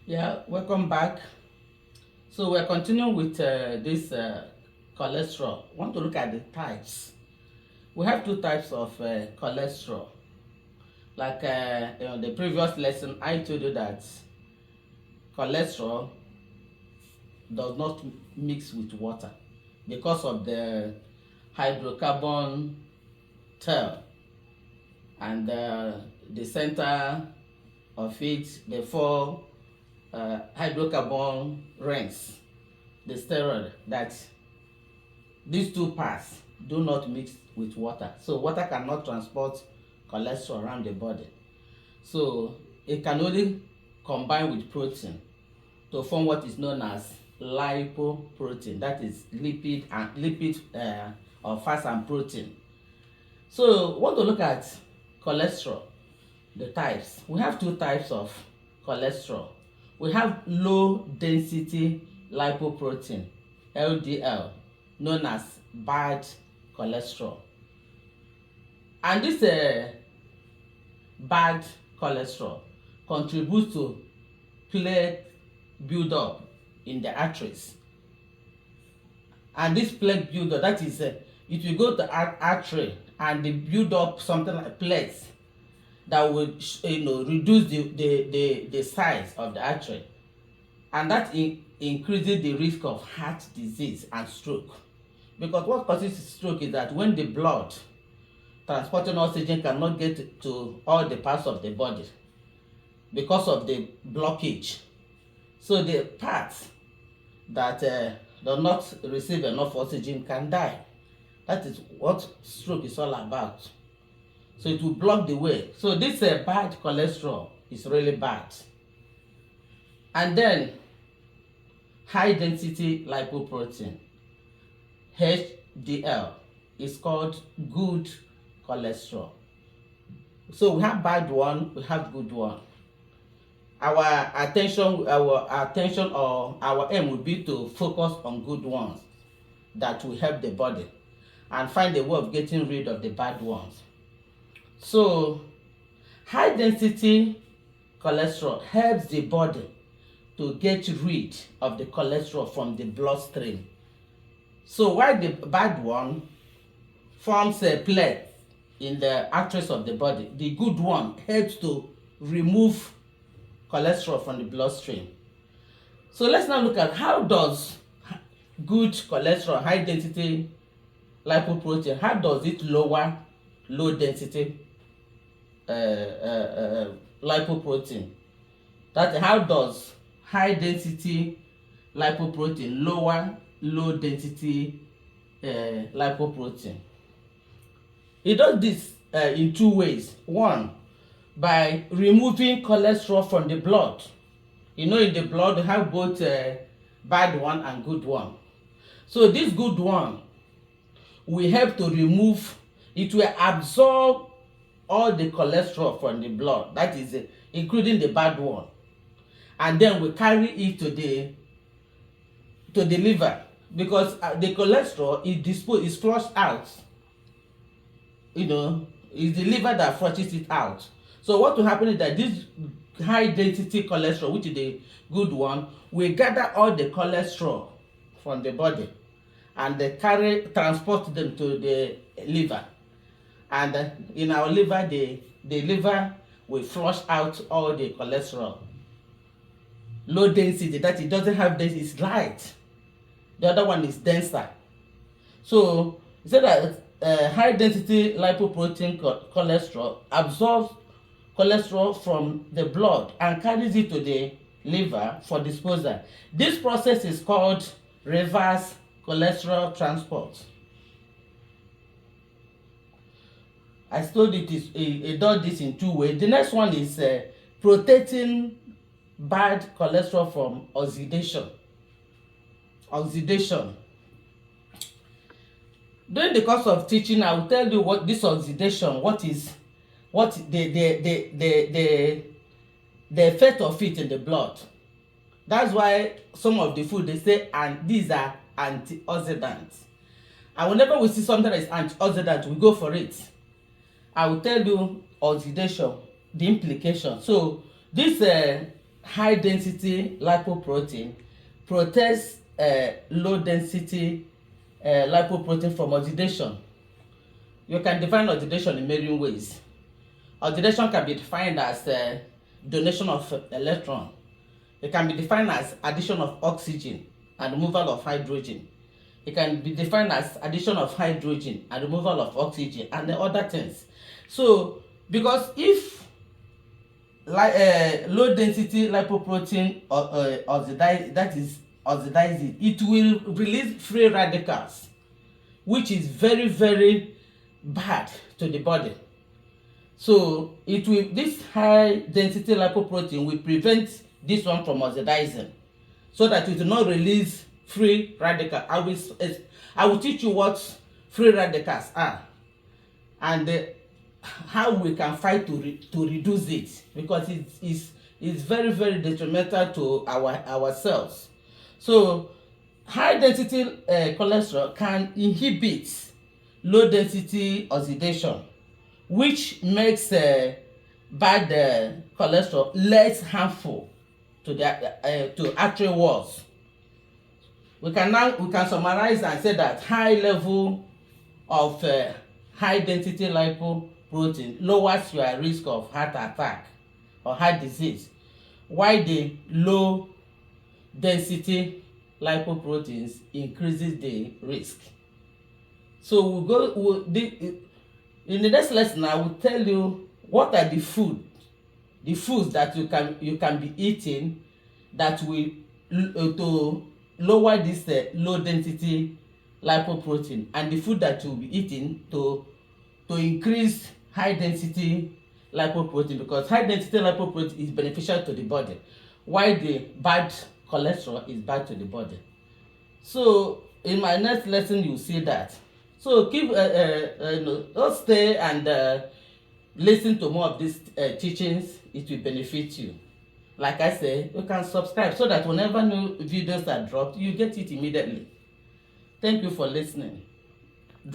Yeah, welcome back. So we're continuing with this cholesterol. Want to look at the types. We have two types of cholesterol. Like the previous lesson, I told you that cholesterol does not mix with water because of the hydrocarbon tail and the center of it, the four hydrocarbon rings, the steroid that these two parts do not mix with water. So water cannot transport cholesterol around the body. So it can only combine with protein to form what is known as lipoprotein. That is lipid or fat and protein. So want to look at cholesterol, the types. We have two types of cholesterol. We have low density lipoprotein, LDL, known as bad cholesterol. And this bad cholesterol contributes to plaque buildup in the arteries. And this plaque buildup, that is, it will go to artery and they build up something like plaques that would reduce the size of the artery, and that increases the risk of heart disease and stroke. Because what causes stroke is that when the blood transporting oxygen cannot get to all the parts of the body because of the blockage. So the parts that do not receive enough oxygen can die. That is what stroke is all about. So it will block the way. So this bad cholesterol is really bad. And then high density lipoprotein, HDL, is called good cholesterol. So we have bad one, we have good one. Our attention or our aim will be to focus on good ones that will help the body and find a way of getting rid of the bad ones. So high density cholesterol helps the body to get rid of the cholesterol from the bloodstream. So while the bad one forms a plaque in the arteries of the body, the good one helps to remove cholesterol from the bloodstream. So let's now look at how does good cholesterol, high density lipoprotein, how does it lower low density lipoprotein? That how does high density lipoprotein lower low density lipoprotein? It does this in two ways. One, by removing cholesterol from the blood. In the blood we have both bad one and good one. So this good one will help to remove, it will absorb all the cholesterol from the blood, that is including the bad one, and then we carry it to the liver, because the cholesterol is flushed out. It's the liver that flushes it out. So what will happen is that this high density cholesterol, which is the good one, will gather all the cholesterol from the body and they transport them to the liver. And in our liver, the liver will flush out all the cholesterol. Low density, that it doesn't have density, is light. The other one is denser. So you say that high density lipoprotein cholesterol absorbs cholesterol from the blood and carries it to the liver for disposal. This process is called reverse cholesterol transport. I told it does this in two ways. The next one is protecting bad cholesterol from oxidation. During the course of teaching, I will tell you what this oxidation, what the effect of it in the blood. That's why some of the food they say, and these are antioxidants. And whenever we see something that is antioxidant, we go for it. I will tell you oxidation, the implication. So this high density lipoprotein protects low density lipoprotein from oxidation. You can define oxidation in many ways. Oxidation can be defined as donation of electron. It can be defined as addition of oxygen and removal of hydrogen. It can be defined as addition of hydrogen and removal of oxygen and the other things. So, because if low density lipoprotein oxidize it, it will release free radicals, which is very, very bad to the body. So this high density lipoprotein will prevent this one from oxidizing, so that it will not release free radical. I will teach you what free radicals are and how we can fight to reduce it, because it's very, very detrimental to our cells. So high density cholesterol can inhibit low density oxidation, which makes bad cholesterol less harmful to artery walls. We can summarize and say that high level of high density lipoprotein lowers your risk of heart attack or heart disease, while the low density lipoproteins increases the risk. So in the next lesson I will tell you what are the foods that you can be eating that will to lower this low density lipoprotein, and the food that you will be eating to increase high density lipoprotein, because high density lipoprotein is beneficial to the body, while the bad cholesterol is bad to the body. So in my next lesson you see that. So keep don't stay and listen to more of these teachings. It will benefit you. Like I say, you can subscribe so that whenever new videos are dropped, you get it immediately. Thank you for listening.